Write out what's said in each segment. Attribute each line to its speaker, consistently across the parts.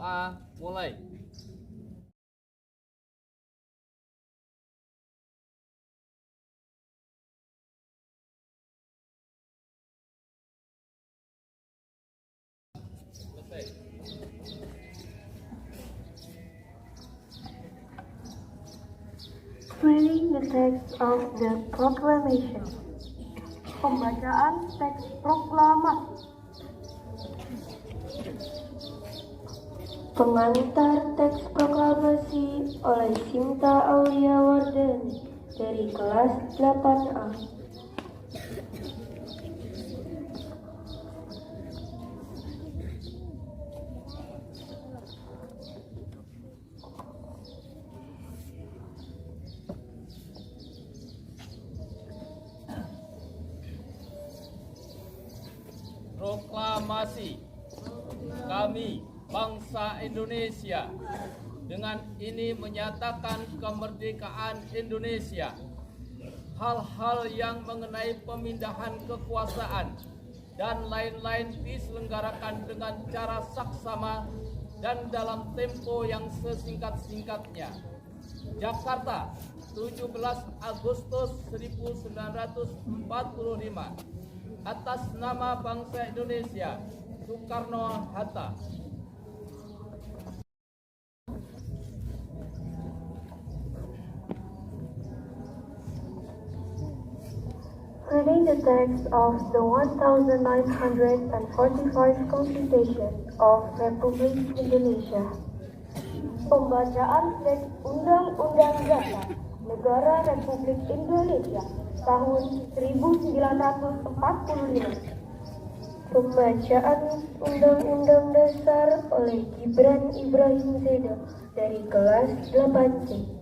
Speaker 1: Doa mulai.
Speaker 2: Reading the text of the proclamation. Pembacaan teks proklamasi. Pengantar teks proklamasi oleh Sinta Aulia Wardani dari kelas 8A.
Speaker 1: Proklamasi. Kami, bangsa Indonesia, dengan ini menyatakan kemerdekaan Indonesia. Hal-hal yang mengenai pemindahan kekuasaan dan lain-lain diselenggarakan dengan cara saksama dan dalam tempo yang sesingkat-singkatnya. Jakarta, 17 Agustus 1945. Atas nama bangsa Indonesia, Soekarno-Hatta.
Speaker 2: Reading the text of the 1945 Constitution of Republik Indonesia. Pembacaan teks Undang-Undang Dasar Negara Republik Indonesia tahun 1945. Pembacaan Undang-Undang Dasar oleh Gibran Ibrahim Seda dari kelas 8C.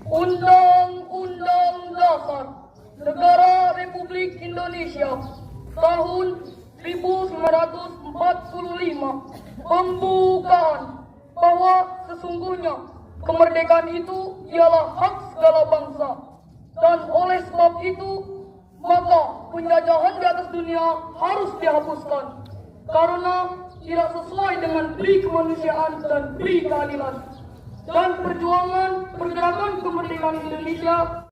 Speaker 3: Undang-Undang Dasar Negara Republik Indonesia tahun 1945 pembukaan bahwa sesungguhnya kemerdekaan itu ialah hak segala bangsa, dan oleh sebab itu maka penjajahan di atas dunia harus dihapuskan karena tidak sesuai dengan pri kemanusiaan dan pri keadilan. Dan perjuangan pergerakan kemerdekaan Indonesia.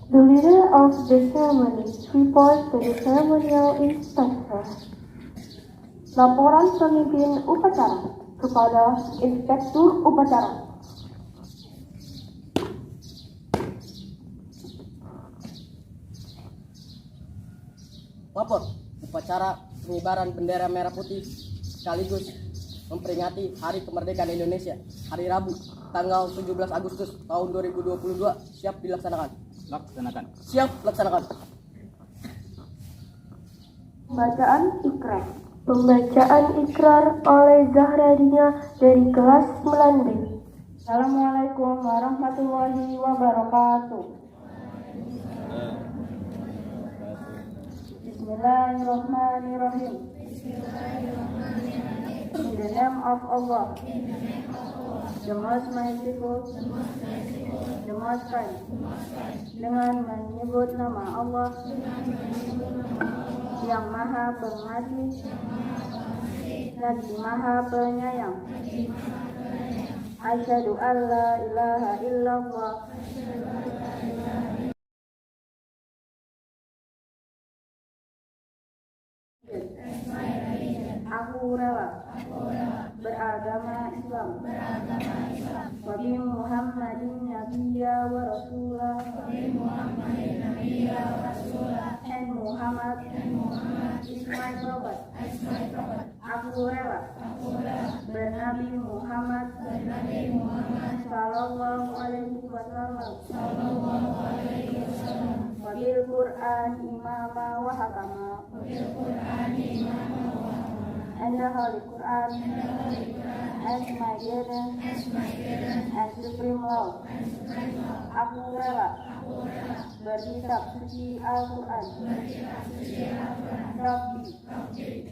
Speaker 2: The leader of the ceremony reports to the ceremonial inspector. Laporan pemimpin upacara kepada inspektur upacara.
Speaker 4: Lapor upacara pengibaran bendera merah putih sekaligus memperingati Hari Kemerdekaan Indonesia hari Rabu tanggal 17 Agustus tahun 2022 siap dilaksanakan. Siap laksanakan.
Speaker 2: Pembacaan ikrar oleh Zahra Dina dari kelas 9B.
Speaker 5: Assalamualaikum warahmatullahi wabarakatuh. Bismillahirrahmanirrahim. In the name of Allah, the most merciful, the most kind. Dengan menyebut nama Allah yang Maha Pengasih lagi Maha Penyayang. Asyhadu an la ilaha illallah. Aku rela beragama Islam. Nabi Muhammadin Nabiyya wa Rasulah. And Muhammad is my prophet. Aku rela bernabi Muhammad sallallahu alaihi wasallam. Wabil Quran imama wa hakama. And the Holy Quran as my guidance and supreme law. Aku rela berkitab suci Al-Quran. Rabbi,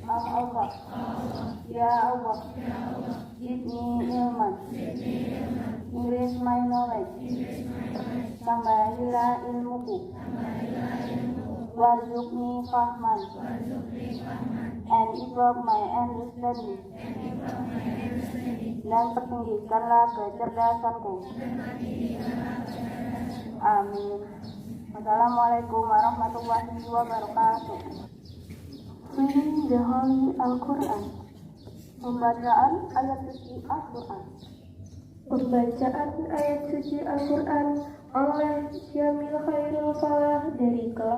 Speaker 5: oh Allah, ya Allah, give me ilman, Increase my knowledge. Tambahilah ilmuku. Warzuqni fahman. And improve my understanding. Dan pertinggikanlah kecerdasanku. Amin. Wassalamualaikum warahmatullahi wabarakatuh.
Speaker 2: Reading the Holy Al-Quran. Pembacaan ayat suci Al-Quran. Pembacaan ayat suci Al-Quran oleh Syamil Khairul Falah dari kelas.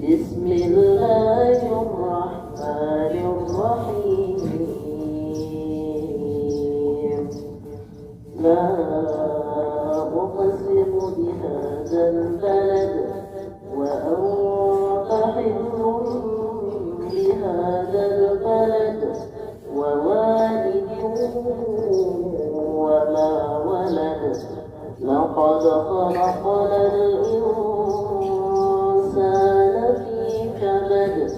Speaker 6: Bismillahirrahmanirrahim. La uqsimu bihadzal balad wa anta hillun bihadzal balad wa walidin wa ma walad. Laqad khalaqnal insana fi kabad.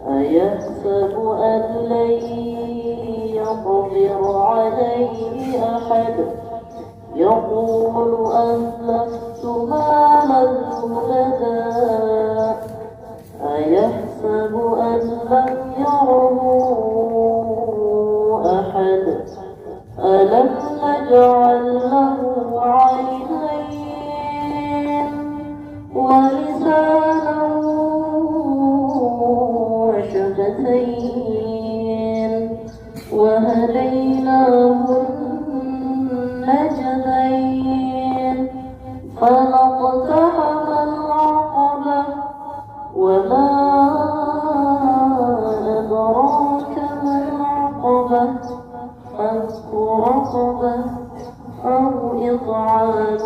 Speaker 6: أيحسب أن لن يقدر عليه أحد يقول أهلكت مالا لبدا أيحسب أن لم يره أحد ألم نجعل له عينين ولسانا وشفتين وهديناه النجدين فلاقتحم العقبة وما أدراك ما العقبة فك رقبة أو إطعام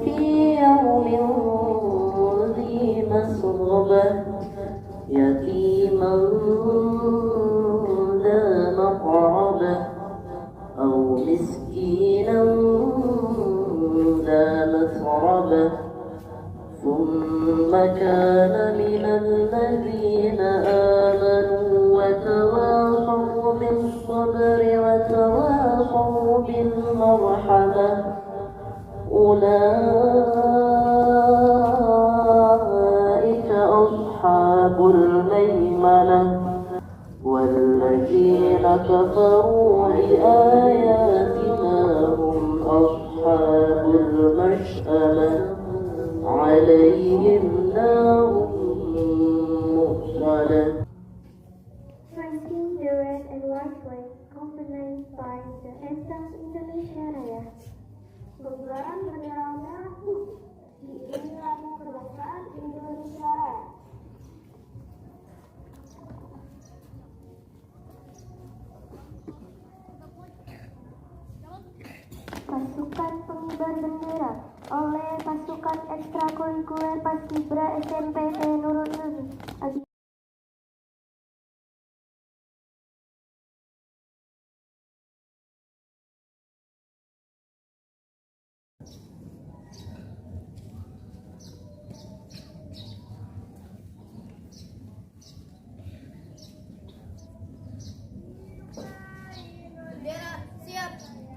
Speaker 6: في يوم ذي مسغبة يتيما ذا مقربة أو مسكينا ذا مسربة ثم كان من الذين آمنوا وتواصوا بالصبر وتواصوا بالمرحمة أولئك أصحاب الميمنة والذين كفروا بآياتنا هم أصحاب المشأمة عليهم نار مؤصدة.
Speaker 2: Ranking the red and white flag accompanied by the anthem Indonesia Raya. Penggalan bendera merah putih diiringi lagu kebangsaan Indonesia Raya. Pasukan pengibar bendera oleh pasukan ekstrakurikuler Paskibra SMP Nurul Ulum.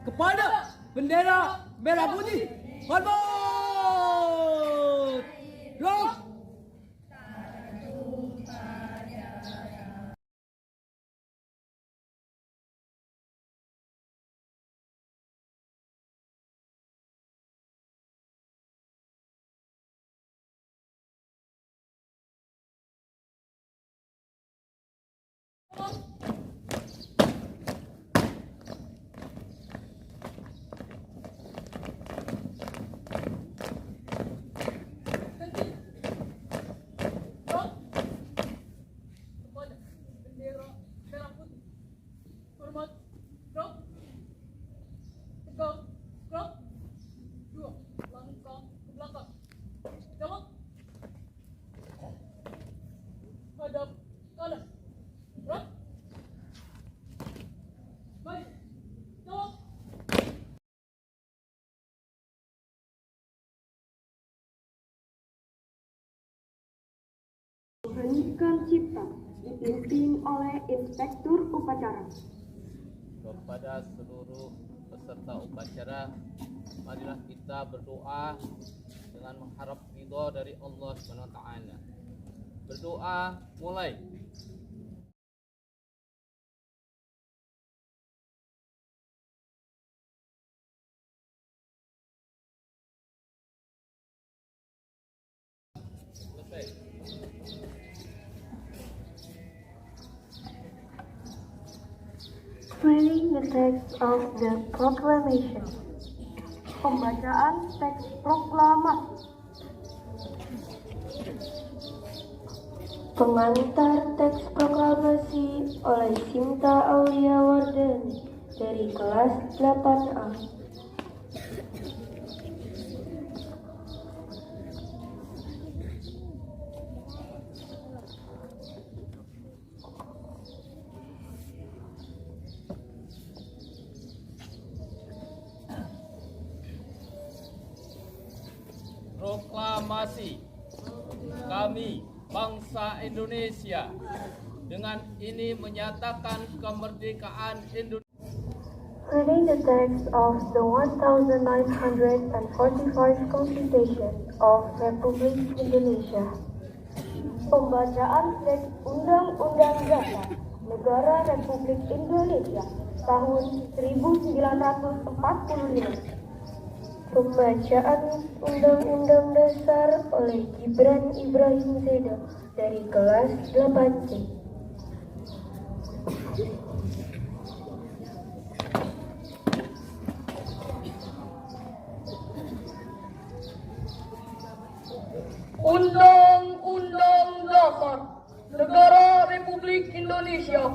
Speaker 4: Kepada bendera merah putih, hormat! Rock!
Speaker 2: Pendidikan cipta. dipimpin oleh Inspektur Upacara.
Speaker 1: Kepada seluruh peserta upacara, marilah kita berdoa dengan mengharap ridho dari Allah SWT. Berdoa mulai. Selesai.
Speaker 2: Reading the text of the proclamation. Pembacaan teks proklamasi.
Speaker 5: Pengantar teks proklamasi oleh Sinta Aulia Wardani dari kelas 8A.
Speaker 1: Proklamasi kami bangsa Indonesia dengan ini menyatakan kemerdekaan Indonesia.
Speaker 2: Reading the text of the 1945 Constitution of Republik Indonesia. Pembacaan teks Undang-Undang Dasar Negara Republik Indonesia tahun 1945.
Speaker 5: Pembacaan Undang-Undang Dasar oleh Gibran Ibrahim Seda dari kelas 8C.
Speaker 3: Undang-Undang Dasar Negara Republik Indonesia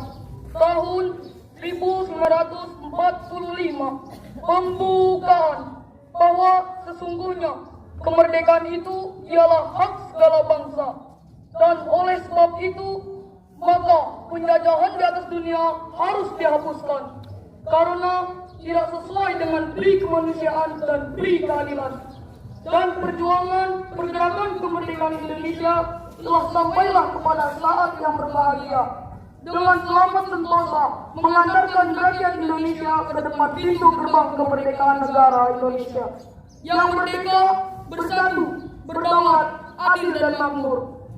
Speaker 3: tahun 1945 pembukaan bahwa sesungguhnya kemerdekaan itu ialah hak segala bangsa, dan oleh sebab itu maka penjajahan di atas dunia harus dihapuskan karena tidak sesuai dengan pri kemanusiaan dan pri keadilan. Dan pergerakan kemerdekaan Indonesia telah sampailah kepada saat yang berbahagia dengan selamat sentosa mengantarkan rakyat Indonesia ke depan pintu gerbang kemerdekaan negara Indonesia yang merdeka, bersatu, berdaulat, adil dan makmur.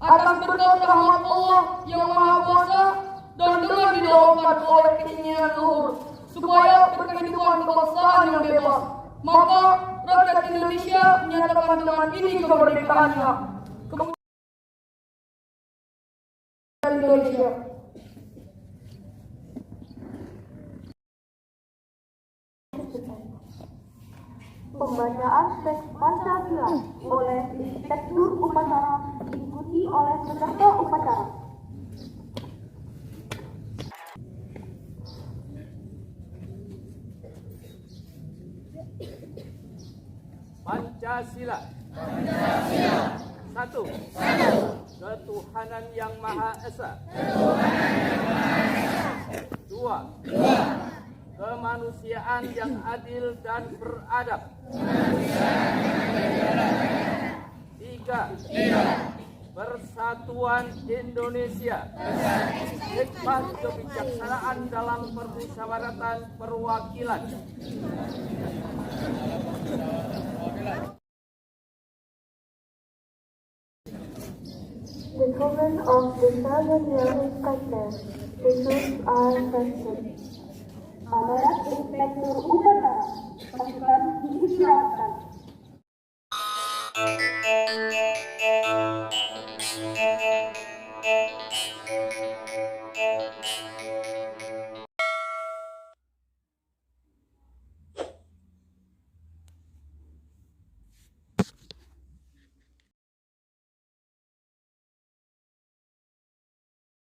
Speaker 3: Atas berkat rahmat Allah yang Maha Kuasa dan dengan didoakan oleh keinginan luhur supaya berkehidupan kebangsaan yang bebas, maka rakyat Indonesia menyatakan dengan ini kemerdekaannya. Indonesia.
Speaker 2: Pembacaan teks Pancasila oleh Inspektur Upacara diikuti oleh peserta upacara.
Speaker 1: Pancasila. Satu. Ketuhanan yang Maha Esa. Dua. Kemanusiaan yang adil dan beradab. Tiga. Persatuan Indonesia. Hikmah kebijaksanaan dalam permusyawaratan perwakilan.
Speaker 2: The children of the Southern Yellow Skyline, the troops are present. Amanat Inspektur Upacara, pasukan diistirahatkan.